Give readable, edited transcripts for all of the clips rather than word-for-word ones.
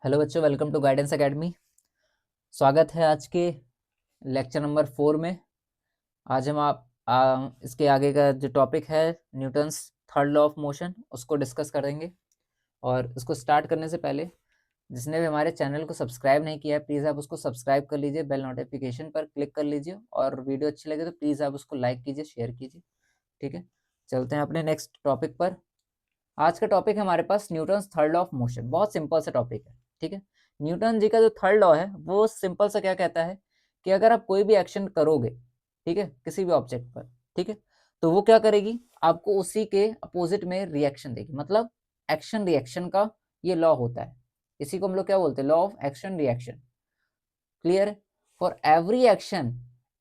Hello बच्चों, welcome to guidance academy. स्वागत है आज के लेक्चर नंबर 4 में। आज हम इसके आगे का जो टॉपिक है Newton's third law of motion उसको डिस्कस करेंगे। और उसको स्टार्ट करने से पहले जिसने भी हमारे चैनल को सब्सक्राइब नहीं किया है प्लीज़ आप उसको सब्सक्राइब कर लीजिए, बेल नोटिफिकेशन पर क्लिक कर लीजिए और वीडियो अच्छी लगे तो प्लीज़ आप उसको लाइक कीजिए, शेयर कीजिए। ठीक है, चलते हैं अपने नेक्स्ट टॉपिक पर। आज का टॉपिक है हमारे पास Newton's third law of motion. बहुत सिंपल सा टॉपिक है। ठीक है, न्यूटन जी का जो थर्ड लॉ है वो सिंपल सा क्या कहता है कि अगर आप कोई भी एक्शन करोगे, ठीक है, किसी भी ऑब्जेक्ट पर, ठीक है, तो वो क्या करेगी, आपको उसी के अपोजिट में रिएक्शन देगी। मतलब एक्शन रिएक्शन का ये लॉ होता है। इसी को हम लोग क्या बोलते हैं, law of action reaction. Clear है? For every action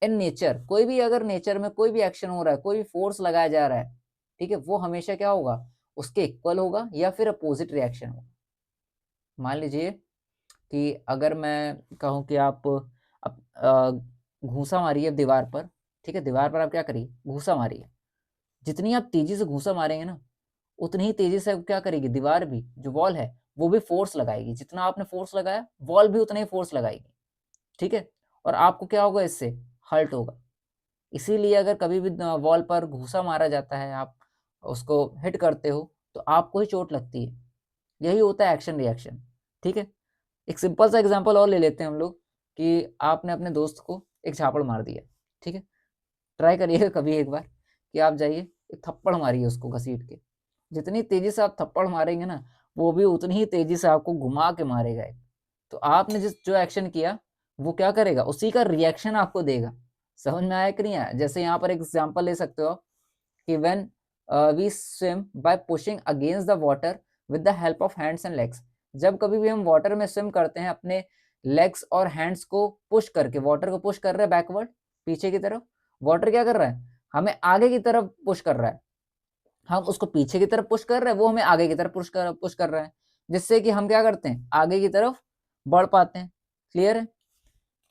in nature, कोई भी अगर नेचर में कोई भी एक्शन हो रहा है, कोई भी फोर्स लगाया जा रहा है, ठीक है, वो हमेशा क्या होगा, उसके इक्वल होगा या फिर अपोजिट रिएक्शन होगा। मान लीजिए कि अगर मैं कहूँ कि आप घूंसा मारिए दीवार पर, ठीक है, दीवार पर आप क्या करिए, घूंसा मारिए। जितनी आप तेजी से घूंसा मारेंगे ना, उतनी ही तेजी से क्या करेगी दीवार भी, जो वॉल है वो भी फोर्स लगाएगी। जितना आपने फोर्स लगाया वॉल भी उतना ही फोर्स लगाएगी। ठीक है, और आपको क्या होगा, इससे हर्ट होगा। इसीलिए अगर कभी भी वॉल पर घूंसा मारा जाता है, आप उसको हिट करते हो तो आपको ही चोट लगती है। यही होता है एक्शन रिएक्शन। ठीक है, एक सिंपल सा एग्जांपल और ले लेते हैं हम लोग कि आपने अपने दोस्त को एक झापड़ मार दिया। ठीक है, ट्राई करिएगा कभी एक बार कि आप जाइए एक थप्पड़ मारिए उसको घसीट के। जितनी तेजी से आप थप्पड़ मारेंगे ना, वो भी उतनी ही तेजी से आपको घुमा के मारेगा। तो आपने जिस जो एक्शन किया वो क्या करेगा, उसी का रिएक्शन आपको देगा। समझ में आया कि नहीं आया? जैसे यहाँ पर एग्जांपल ले सकते हो कि when we swim by pushing against the water with the help of hands and legs. जब कभी भी हम वाटर में स्विम करते हैं अपने लेग्स और हैंड्स को पुश करके, वाटर को पुश कर रहे हैं बैकवर्ड, पीछे की तरफ। वाटर क्या कर रहा है, हमें आगे की तरफ पुश कर रहा है। हम उसको पीछे की तरफ पुश कर रहे हैं, वो हमें आगे की तरफ पुश कर रहा है, जिससे कि हम क्या करते हैं, आगे की तरफ बढ़ पाते हैं। क्लियर है?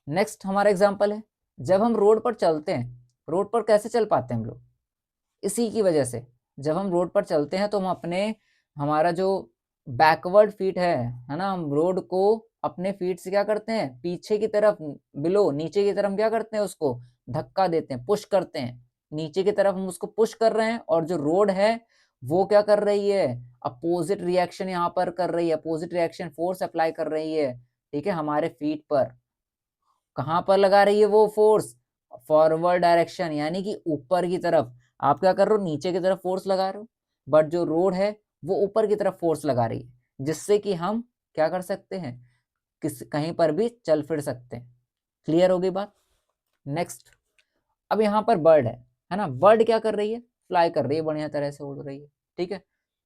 नेक्स्ट हमारा एग्जांपल है, जब हम रोड पर चलते हैं, रोड पर कैसे चल पाते हैं हम लोग, इसी की वजह से। जब हम रोड पर चलते हैं तो हम अपने, हमारा जो बैकवर्ड फीट है ना, हम रोड को अपने फीट से क्या करते हैं, पीछे की तरफ, बिलो नीचे की तरफ क्या करते हैं, उसको धक्का देते हैं, पुश करते हैं। नीचे की तरफ हम उसको पुश कर रहे हैं और जो रोड है वो क्या कर रही है, अपोजिट रिएक्शन यहाँ पर कर रही है, अपोजिट रिएक्शन फोर्स अप्लाई कर रही है। ठीक है, हमारे फीट पर। कहां पर लगा रही है वो फोर्स, फॉरवर्ड डायरेक्शन, यानी कि ऊपर की तरफ। आप क्या कर रहे हो, नीचे की तरफ फोर्स लगा रहे हो, बट जो रोड है वो ऊपर की तरफ फोर्स लगा रही है, जिससे कि हम क्या कर सकते हैं, कहीं पर भी चल फिर सकते हैं। क्लियर होगी बात? नेक्स्ट, अब यहाँ पर बर्ड है ना, बर्ड क्या कर रही है, फ्लाई कर रही है, बढ़िया तरह से उड़ रही है। ठीक है,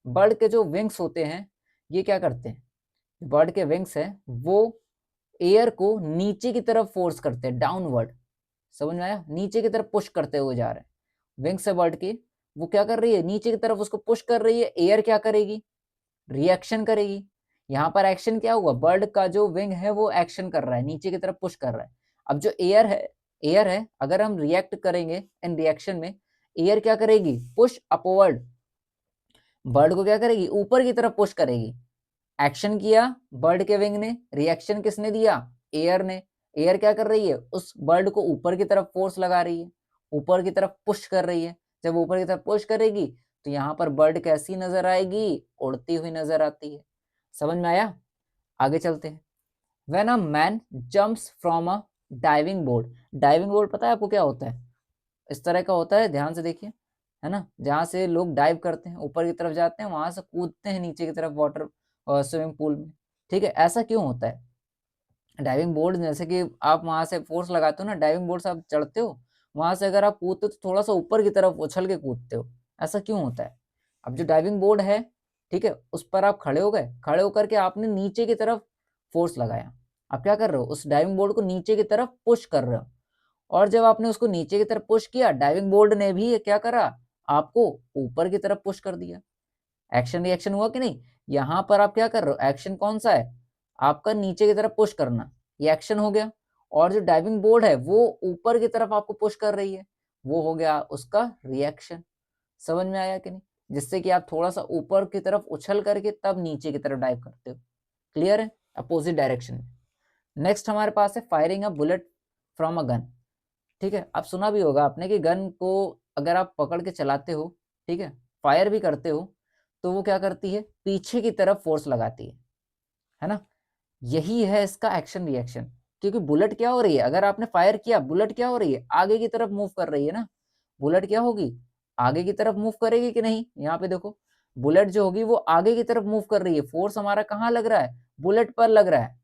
बर्ड के जो विंग्स होते हैं ये क्या करते हैं, बर्ड के विंग्स है वो एयर को नीचे की तरफ फोर्स करते हैं, डाउनवर्ड। समझ में आया? नीचे की तरफ पुश करते हुए जा रहे हैं विंग्स है बर्ड की। वो क्या कर रही है, नीचे की तरफ उसको पुश कर रही है। एयर क्या करेगी, रिएक्शन करेगी। यहाँ पर एक्शन क्या हुआ, बर्ड का जो विंग है वो एक्शन कर रहा है, नीचे की तरफ पुश कर रहा है। अब जो एयर है अगर हम रिएक्ट करेंगे इन रिएक्शन में, एयर क्या करेगी, पुश अपवर्ड, बर्ड को क्या करेगी, ऊपर की तरफ पुश करेगी। एक्शन किया बर्ड के विंग ने, रिएक्शन किसने दिया, एयर ने। एयर क्या कर रही है, उस बर्ड को ऊपर की तरफ फोर्स लगा रही है, ऊपर की तरफ पुश कर रही है। जब ऊपर की तरफ पुश करेगी तो यहाँ पर बर्ड कैसी नजर आएगी, उड़ती हुई नजर आती है। समझ में आया? आगे चलते हैं। When a man jumps from a diving board, diving board पता है आपको क्या होता है, इस तरह का होता है, ध्यान से देखिए, है ना, जहाँ से लोग डाइव करते हैं, ऊपर की तरफ जाते हैं, वहां से कूदते हैं नीचे की तरफ वाटर स्विमिंग पूल में। ठीक है, ऐसा क्यों होता है, डाइविंग बोर्ड जैसे कि आप वहां से फोर्स लगाते हो ना, डाइविंग बोर्ड से आप चढ़ते हो, वहां से अगर आप कूदते हो तो थोड़ा सा ऊपर की तरफ उछल के कूदते हो। ऐसा क्यों होता है, अब जो डाइविंग बोर्ड है, ठीक है, उस पर आप खड़े हो गए, खड़े होकर के आपने नीचे की तरफ फोर्स लगाया। आप क्या कर रहे हो, उस डाइविंग बोर्ड को नीचे की तरफ पुश कर रहे हो। और जब आपने उसको नीचे की तरफ पुश किया, डाइविंग बोर्ड ने भी क्या करा, आपको ऊपर की तरफ पुश कर दिया। एक्शन रिएक्शन हुआ कि नहीं? यहां पर आप क्या कर रहे हो, एक्शन कौन सा है, आपका नीचे की तरफ पुश करना, ये एक्शन हो गया। और जो डाइविंग बोर्ड है वो ऊपर की तरफ आपको पुश कर रही है, वो हो गया उसका रिएक्शन। समझ में आया कि नहीं? जिससे कि आप थोड़ा सा ऊपर की तरफ उछल करके तब नीचे की तरफ डाइव करते हो। क्लियर है? अपोजिट डायरेक्शन में। नेक्स्ट हमारे पास है firing a bullet from a gun. ठीक है, आप सुना भी होगा आपने कि गन को अगर आप पकड़ के चलाते हो, ठीक है, फायर भी करते हो, तो वो क्या करती है, पीछे की तरफ फोर्स लगाती है ना। यही है इसका एक्शन रिएक्शन। क्योंकि बुलेट क्या हो रही है, अगर आपने फायर किया, बुलेट क्या हो रही है, आगे की तरफ मूव कर रही है ना। बुलेट क्या होगी, आगे की तरफ मूव करेगी कि नहीं, यहाँ पे देखो, बुलेट जो होगी वो आगे की तरफ मूव कर रही है। फोर्स हमारा कहाँ लग रहा है, बुलेट पर लग रहा है।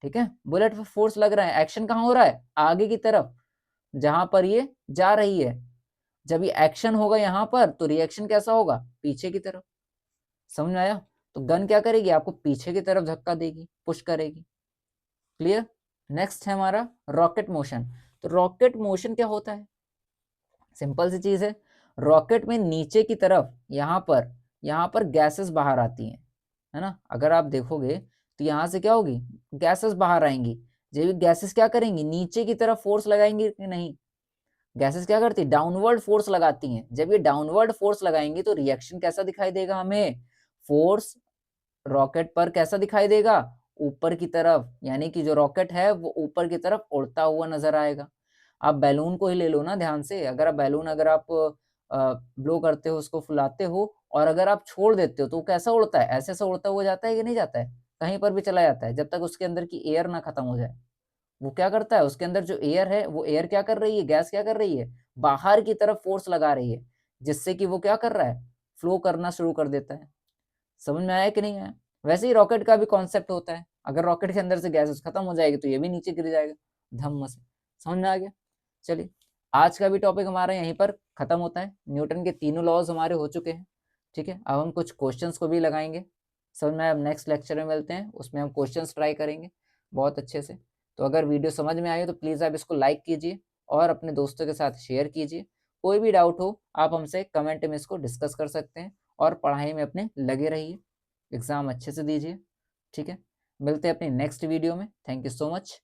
ठीक है, बुलेट पर फोर्स लग रहा है, एक्शन कहाँ हो रहा है, आगे की तरफ, जहां पर ये जा रही है। जब ये एक्शन होगा यहाँ पर, तो रिएक्शन कैसा होगा, पीछे की तरफ। समझ में आया। तो गन क्या करेगी, आपको पीछे की तरफ धक्का देगी, पुश करेगी। क्लियर। नेक्स्ट है हमारा रॉकेट मोशन। तो रॉकेट मोशन क्या होता है, सिंपल सी चीज है। रॉकेट में नीचे की तरफ यहाँ पर गैसेस बाहर आती हैं, है ना। अगर आप देखोगे तो यहाँ से क्या होगी, गैसेस बाहर आएंगी। जब गैसेस क्या करेंगी, नीचे की तरफ फोर्स लगाएंगी कि नहीं, गैसेस क्या करती है, डाउनवर्ड फोर्स लगाती हैं। जब ये डाउनवर्ड फोर्स लगाएंगी तो रिएक्शन कैसा दिखाई देगा हमें, फोर्स रॉकेट पर कैसा दिखाई देगा, ऊपर की तरफ, यानी कि जो रॉकेट है वो ऊपर की तरफ उड़ता हुआ नजर आएगा। आप बैलून को ही ले लो ना ध्यान से, अगर आप बैलून अगर आप ब्लो करते हो, उसको फुलाते हो, और अगर आप छोड़ देते हो तो वो कैसा उड़ता है, ऐसे ऐसा उड़ता हुआ जाता है कि नहीं जाता है, कहीं पर भी चला जाता है, जब तक उसके अंदर की एयर ना खत्म हो जाए। वो क्या करता है, उसके अंदर जो एयर है, वो एयर क्या कर रही है, गैस क्या कर रही है, बाहर की तरफ फोर्स लगा रही है, जिससे कि वो क्या कर रहा है, फ्लो करना शुरू कर देता है। समझ में आया कि नहीं आया। वैसे ही रॉकेट का भी कॉन्सेप्ट होता है, अगर रॉकेट के अंदर से गैसेस खत्म हो जाएगी तो ये भी नीचे गिर जाएगा धम्म से। समझ में आ गया। चलिए, आज का भी टॉपिक हमारा यहीं पर खत्म होता है। न्यूटन के तीनों लॉज हमारे हो चुके हैं। ठीक है, अब हम कुछ क्वेश्चंस को भी लगाएंगे। समझ में, अब नेक्स्ट लेक्चर में मिलते हैं, उसमें हम क्वेश्चंस ट्राई करेंगे बहुत अच्छे से। तो अगर वीडियो समझ में आई तो प्लीज़ आप इसको लाइक कीजिए और अपने दोस्तों के साथ शेयर कीजिए। कोई भी डाउट हो आप हमसे कमेंट में इसको डिस्कस कर सकते हैं, और पढ़ाई में अपने लगे रहिए, एग्ज़ाम अच्छे से दीजिए। ठीक है, मिलते हैं अपनी नेक्स्ट वीडियो में। Thank you so much.